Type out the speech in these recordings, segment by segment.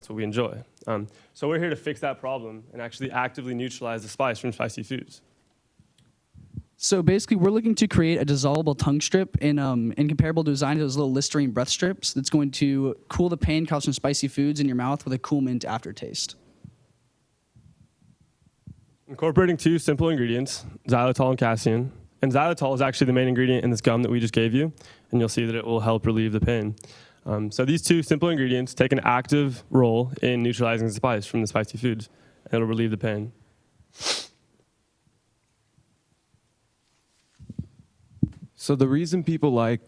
That's what we enjoy. So we're here to fix that problem and actually actively neutralize the spice from spicy foods. So basically, we're looking to create a dissolvable tongue strip in comparable design to those little Listerine breath strips that's going to cool the pain caused from spicy foods in your mouth with a cool mint aftertaste. Incorporating 2 simple ingredients, xylitol and casein. And xylitol is actually the main ingredient in this gum that we just gave you, and you'll see that it will help relieve the pain. So these 2 simple ingredients take an active role in neutralizing the spice from the spicy foods, and it'll relieve the pain. So the reason people like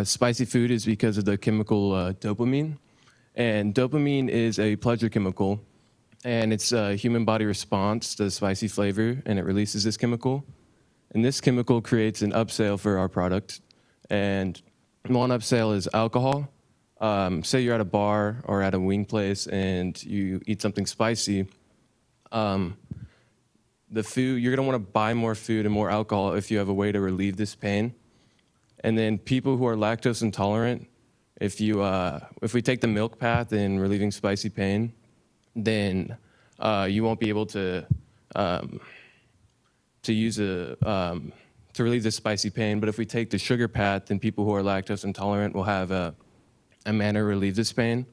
spicy food is because of the chemical dopamine. And dopamine is a pleasure chemical, and it's a human body response to spicy flavor, and it releases this chemical. And this chemical creates an upsell for our product. And one upsell is alcohol. Say you're at a bar or at a wing place and you eat something spicy. You're gonna wanna buy more food and more alcohol if you have a way to relieve this pain. And then people who are lactose intolerant, if we take the milk path in relieving spicy pain, then you won't be able to relieve the spicy pain. But if we take the sugar path, then people who are lactose intolerant will have a manner to relieve this pain.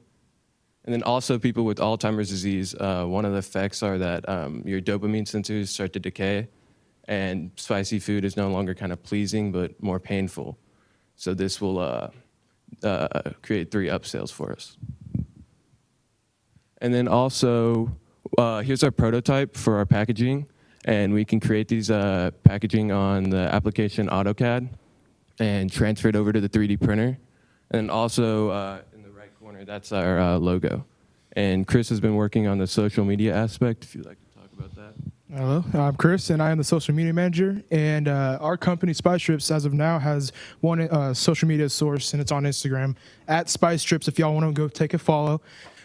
And then also people with Alzheimer's disease, one of the effects are that your dopamine sensors start to decay, and spicy food is no longer kind of pleasing, but more painful. So this will create 3 upsells for us. And then also, here's our prototype for our packaging. And we can create these packaging on the application AutoCAD and transfer it over to the 3D printer. And also, that's our logo. And Chris has been working on the social media aspect, if you'd like to talk about that. Hello, I'm Chris, and I am the social media manager. And our company, Spice Strips, as of now, has one social media source, and it's on Instagram, at Spice Strips, if y'all want to go take a follow.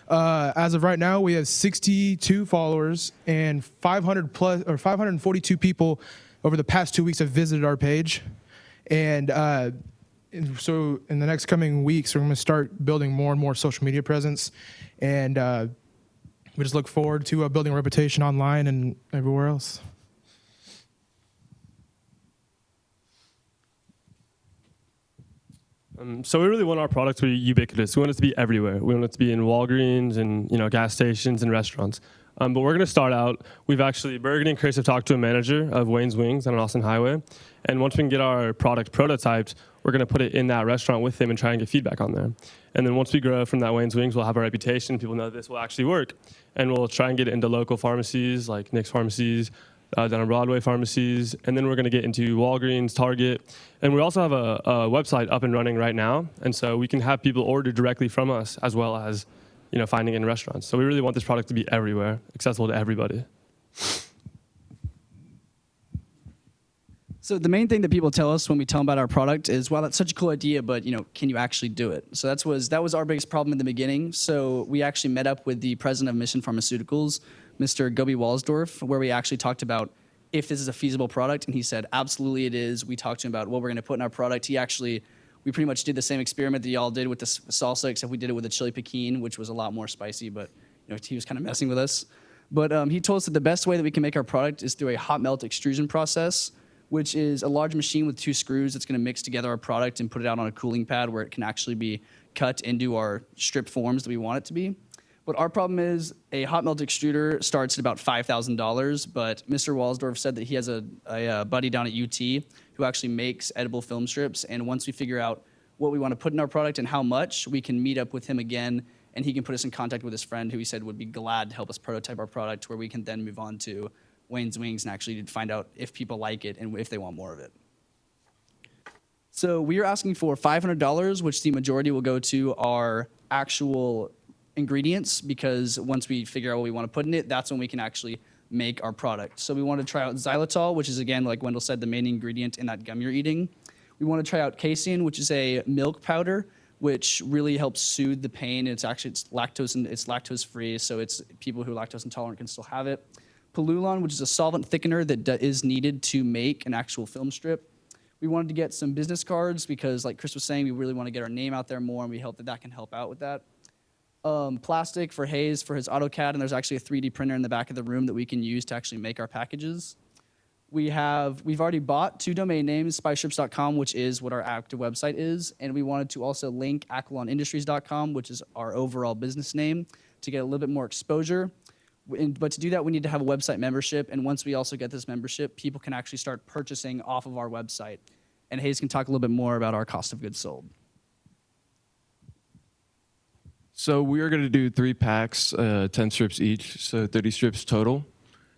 As of right now, we have 62 followers, and 542 people over the past 2 weeks have visited our page. And so in the next coming weeks, we're going to start building more and more social media presence, and we just look forward to building a reputation online and everywhere else. So we really want our product to be ubiquitous. We want it to be everywhere. We want it to be in Walgreens and gas stations and restaurants. But we're going to start out. Burgundy and Chris have talked to a manager of Wayne's Wings on Austin Highway. And once we can get our product prototyped, we're going to put it in that restaurant with him and try and get feedback on there. And then once we grow from that Wayne's Wings, we'll have a reputation. People know this will actually work. And we'll try and get it into local pharmacies like Nick's Pharmacies, down on Broadway pharmacies. And then we're going to get into Walgreens, Target. And we also have a website up and running right now. And so we can have people order directly from us as well as finding it in restaurants. So we really want this product to be everywhere, accessible to everybody. So the main thing that people tell us when we tell them about our product is, wow, that's such a cool idea, but can you actually do it? So that was our biggest problem in the beginning. So we actually met up with the president of Mission Pharmaceuticals, Mr. Gobi Walsdorf, where we actually talked about if this is a feasible product, and he said, absolutely it is. We talked to him about what we're going to put in our product. We pretty much did the same experiment that y'all did with the salsa, except we did it with a chili piquin, which was a lot more spicy, but he was kind of messing with us. But he told us that the best way that we can make our product is through a hot melt extrusion process, which is a large machine with 2 screws that's going to mix together our product and put it out on a cooling pad where it can actually be cut into our strip forms that we want it to be. But our problem is a hot melt extruder starts at about $5,000, but Mr. Walsdorf said that he has a buddy down at UT who actually makes edible film strips, and once we figure out what we want to put in our product and how much, we can meet up with him again, and he can put us in contact with his friend who he said would be glad to help us prototype our product, where we can then move on to Wayne's Wings and actually find out if people like it and if they want more of it. So we are asking for $500, which the majority will go to our actual ingredients, because once we figure out what we want to put in it, that's when we can actually make our product. So we want to try out xylitol, which is, again, like Wendell said, the main ingredient in that gum you're eating. We want to try out casein, which is a milk powder, which really helps soothe the pain. It's lactose free, so it's people who are lactose intolerant can still have it. Palulon, which is a solvent thickener that is needed to make an actual film strip. We wanted to get some business cards because, like Chris was saying, we really want to get our name out there more, and we hope that can help out with that. plastic for Hayes for his AutoCAD, and there's actually a 3D printer in the back of the room that we can use to actually make our packages. We've already bought 2 domain names, spicestrips.com, which is what our active website is, and we wanted to also link aquilonindustries.com, which is our overall business name, to get a little bit more exposure. But to do that, we need to have a website membership, and once we also get this membership, people can actually start purchasing off of our website. And Hayes can talk a little bit more about our cost of goods sold. So we are going to do 3 packs, 10 strips each, so 30 strips total.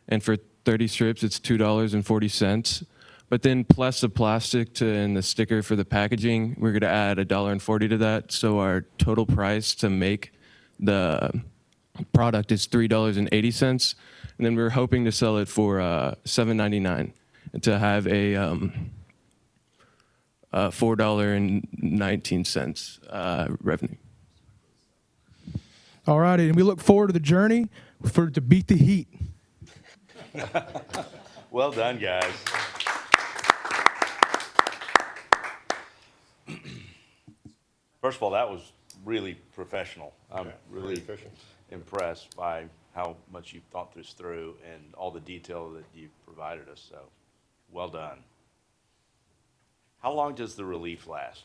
And for 30 strips, it's $2.40. But then plus the plastic and the sticker for the packaging, we're going to add $1.40 to that. So our total price to make the product is $3.80. And then we're hoping to sell it for $7.99 and to have a $4.19 revenue. All righty, and we look forward to the journey to beat the heat. Well done, guys. First of all, that was really professional. I'm really efficient. impressed by how much you've thought this through and all the detail that you've provided us, so well done. How long does the relief last?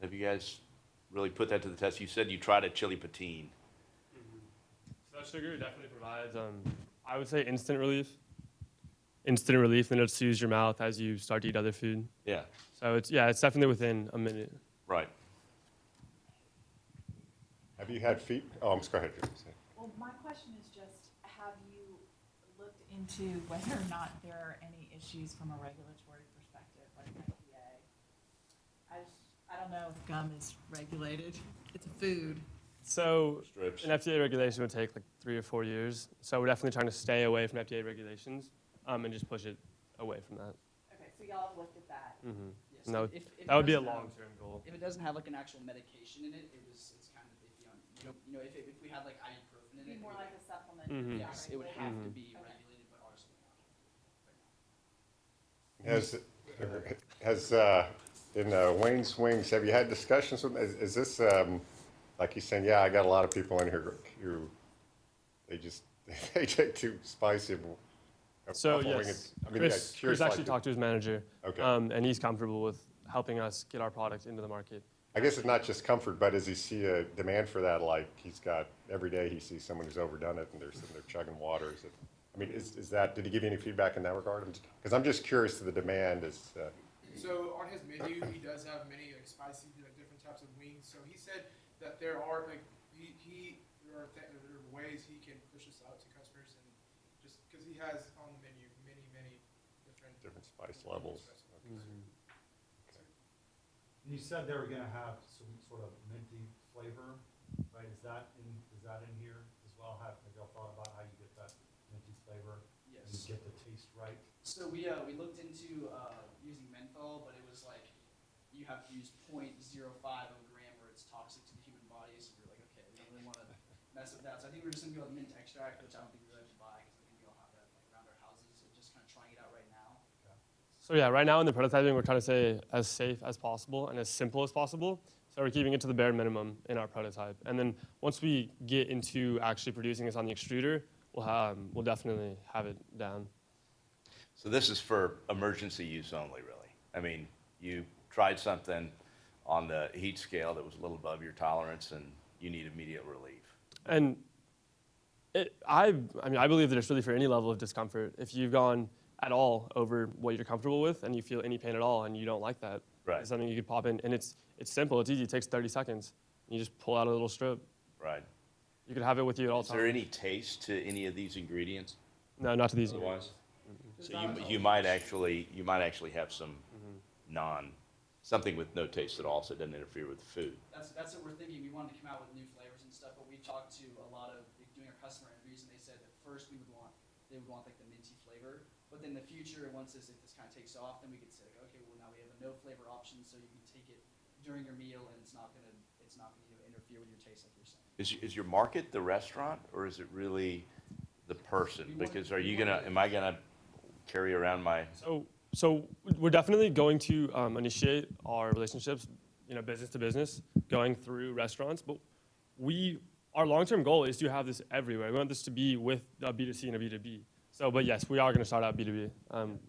Have you guys really put that to the test? You said you tried a chili patine. So that sugar definitely provides, I would say, instant relief. Instant relief, then it'll soothe your mouth as you start to eat other food. Yeah, So it's definitely within a minute. right. Have you had feet? Oh, go ahead, Jim. Well, my question is just, have you looked into whether or not there are any issues from a regulatory perspective, like FDA? I don't know if gum is regulated. It's a food. So Strips. an FDA regulation would take like 3 or 4 years. So we're definitely trying to stay away from FDA regulations and just push it away from that. Okay, so y'all have looked at that. Yes, No, if it that would be a doesn't have- long-term goal. If it doesn't have like an actual medication in it, it's kind of iffy on, if we had like ibuprofen in It'd it. be more like a supplement. Mhm. not Yes, it would have to regulated. be Okay. regulated, but ours would not. Has in Wayne's Wings, have you had discussions with, is this, like he's saying, yeah, I got a lot of people in here who, they take too spicy. So Buffalo wing yes, is- I mean, Chris curious, actually like, talked to his manager, Okay. and he's comfortable with helping us get our product into the market. I guess it's not just comfort, but does he see a demand for that? Like every day he sees someone who's overdone it and they're sitting there chugging water. Is that, did he give you any feedback in that regard? Because I'm just curious to the demand is, So on his menu, he does have many like spicy, like different types of wings. So he said that there are like there are ways he can push this out to customers, and just because he has on the menu many different spice levels. You said they were gonna have some sort of minty flavor, right? Is that in here as well? Have y'all thought about how you get that minty flavor? And Yes. get the taste right? So we looked into using menthol, but it was like you have to use 0.05 of a gram where it's toxic to the human body. So we were like, okay, we don't really want to mess with that. So I think we're just gonna go with mint extract, which I don't think we really have to buy because I think we all have that like around our houses. So just kind of trying it out right now. So yeah, right now in the prototyping, we're trying to stay as safe as possible and as simple as possible. So we're keeping it to the bare minimum in our prototype. And then once we get into actually producing this on the extruder, we'll definitely have it down. So this is for emergency use only, really. I mean, you tried something on the heat scale that was a little above your tolerance and you need immediate relief. And I believe that it's really for any level of discomfort. If you've gone at all over what you're comfortable with and you feel any pain at all and you don't like that, Right. it's something you could pop in. And it's simple, it's easy, it takes 30 seconds. You just pull out a little strip. Right. You could have it with you at all Is times. there any taste to any of these ingredients No, not to these. otherwise? So you might actually have some something with no taste at all, so it doesn't interfere with the food. That's what we're thinking. We wanted to come out with new flavors and stuff, but we talked to a lot of doing our customer interviews, and they said that first they would want like the minty flavor, but then in the future, if this kind of takes off, then we could say like, okay, well now we have a no flavor option, so you can take it during your meal, and it's not gonna interfere with your taste like you're saying. Is your market the restaurant, or is it really the person? Because am I gonna carry around my, So we're definitely going to initiate our relationships, business to business, going through restaurants. But we our long-term goal is to have this everywhere. We want this to be with a B2C and a B2B. So, but yes, we are going to start out B2B,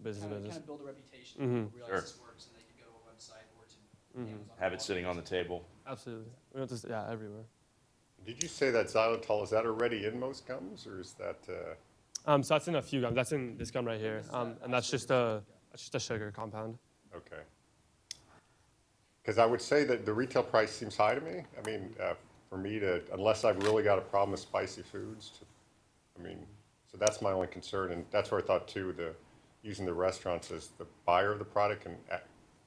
business to Kind business. of build a reputation, Mhm. realize Sure. this works, and they can go to a website or to Amazon. Have it sitting on the table. Absolutely. We want this, yeah, everywhere. Did you say that xylitol, is that already in most gums, or is that, So that's in a few gums. That's in this gum right here, and that's just a sugar compound. okay? Because I would say that the retail price seems high to me. I mean, for me to, unless I've really got a problem with spicy foods, I mean, so that's my only concern, and that's where I thought too, using the restaurants as the buyer of the product and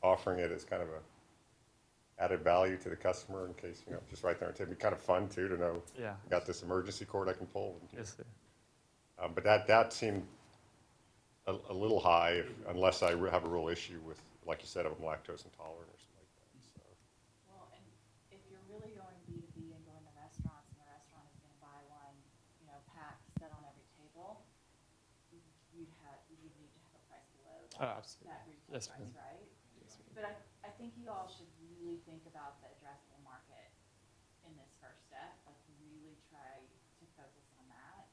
offering it as kind of a added value to the customer in case, just right there. It'd be kind of fun too to know, Yeah. I got this emergency cord I can pull. Yes, sir. But that seemed a little high unless I have a real issue with, like you said, I'm lactose intolerant or something like that. So. Well, and if you're really going B2B and going to restaurants, and the restaurant is gonna buy one, pack set on every table, you'd need to have a price below Oh, absolutely. that retail Yes, price, ma'am. right? But I think you all should really think about the addressable market in this first step, like really try to focus on that.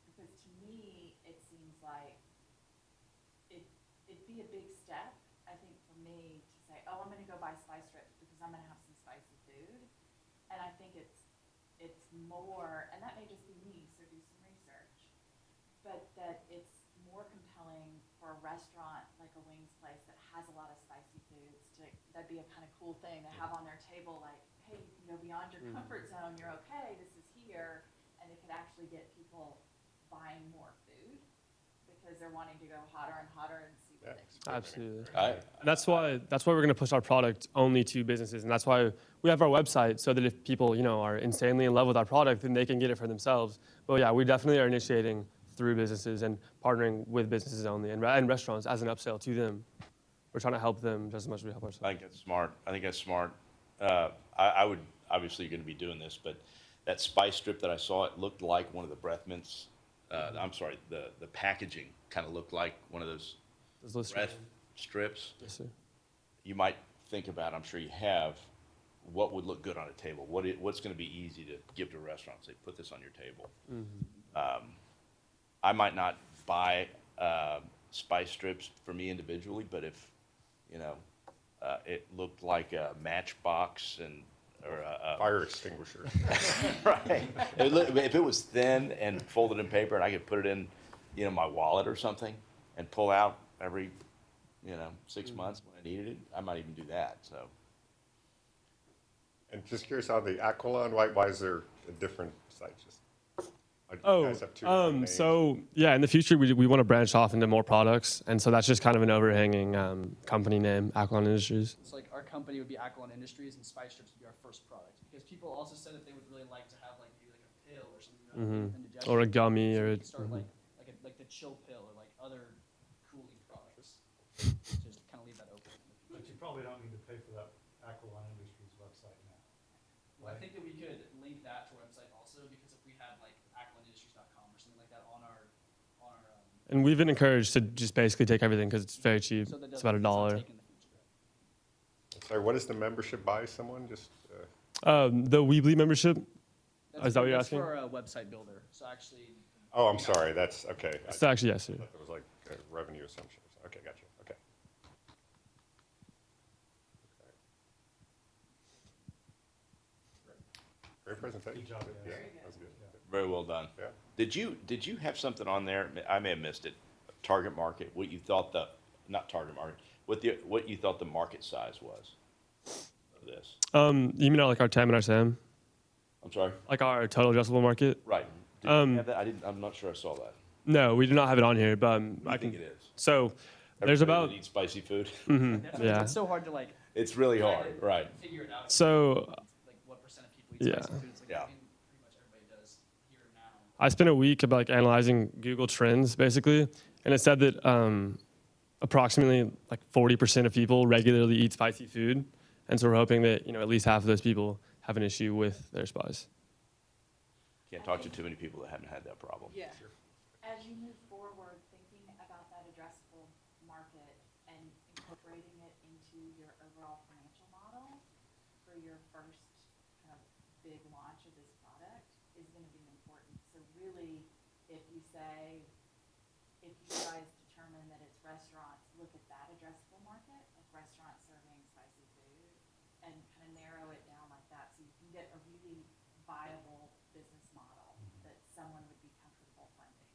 Because to me, it seems like it'd be a big step, I think, for me to say, oh, I'm gonna go buy spice strips because I'm gonna have some spicy food. And I think it's more, and that may just be me, so do some research, but that it's more compelling for a restaurant like a wings place that has a lot of spicy foods that'd be a kind of cool thing to have on their table, like, hey, you can go beyond your comfort zone, you're okay, this is here, and it could actually get people buying more food because they're wanting to go hotter and hotter and see what they can. Absolutely. I, And that's why we're going to push our product only to businesses, and that's why we have our website so that if people are insanely in love with our product, then they can get it for themselves. But yeah, we definitely are initiating through businesses and partnering with businesses only and restaurants as an upsell to them. We're trying to help them just as much as we help I ourselves. think that's smart. I would, obviously you're gonna be doing this, but that spice strip that I saw, it looked like one of the breath mints. I'm sorry, the packaging kind of looked like one of those Those lists- breath strips. Yes, sir. You might think about, I'm sure you have, what would look good on a table? What's gonna be easy to give to a restaurant? Say, put this on your table. I might not buy spice strips for me individually, but if it looked like a matchbox or a Fire extinguisher. right. If it was thin and folded in paper, and I could put it in, my wallet or something, and pull out every, 6 months when I needed it, I might even do that. So And just curious on the Aquilon, why is there a different site? You guys have two different names. So yeah, in the future we want to branch off into more products, and so that's just kind of an overhanging company name, Aquilon Industries. It's like our company would be Aquilon Industries, and spice strips would be our first product. Because people also said that they would really like to have like maybe like a pill or something. Or a gummy, so or we a, could start like the chill pill or like other cooling products. Just kind of leave that open. But you probably don't need to pay for that Aquilon Industries website now. Well, I think that we could link that to our website also, because if we had like aquilonindustries.com or something like that on our and we've been encouraged to just basically take everything because it's very cheap. so that It's about it's not $1. taken in the future. Sorry, what is the membership by someone? Just, The Weebly membership. Is that what you're that's asking? for a website builder. So actually, oh, I'm sorry, that's, okay. I It's actually yes, sir. thought that was like a revenue assumption. Okay, gotcha, okay. Great presentation. Good job, Yeah, guys. that was good. very well done. Yeah. Did you have something on there? I may have missed it. Target market. What you thought not target market. What you thought the market size was of this? You mean like our TAM and our SAM, I'm sorry. like our total addressable market? Right. Did you have that? I'm not sure I saw that. No, we do not have it on here, but I think it is. So there's Everybody about that eats spicy food. yeah. it's so hard to like It's really hard. Right. figure it out. So Like what percent of people eat Yeah. spicy food? It's like Yeah. I mean, pretty much everybody does here now. I spent a week about like analyzing Google Trends basically, and it said that approximately like 40% of people regularly eat spicy food, and so we're hoping that at least half of those people have an issue with their spice. Can't talk to too many people that haven't had that problem. Yeah. As you move forward, thinking about that addressable market and incorporating it into your overall financial model for your first kind of big launch of this product, product is gonna be important. So really, if you say, if you guys determine that it's restaurants, look at that addressable market, like restaurants serving spicy food, and kind of narrow it down like that, so you can get a really viable business model that someone would be comfortable funding.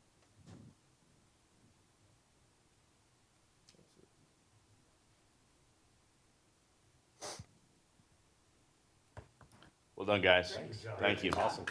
Well done, guys. Thank you. Awesome.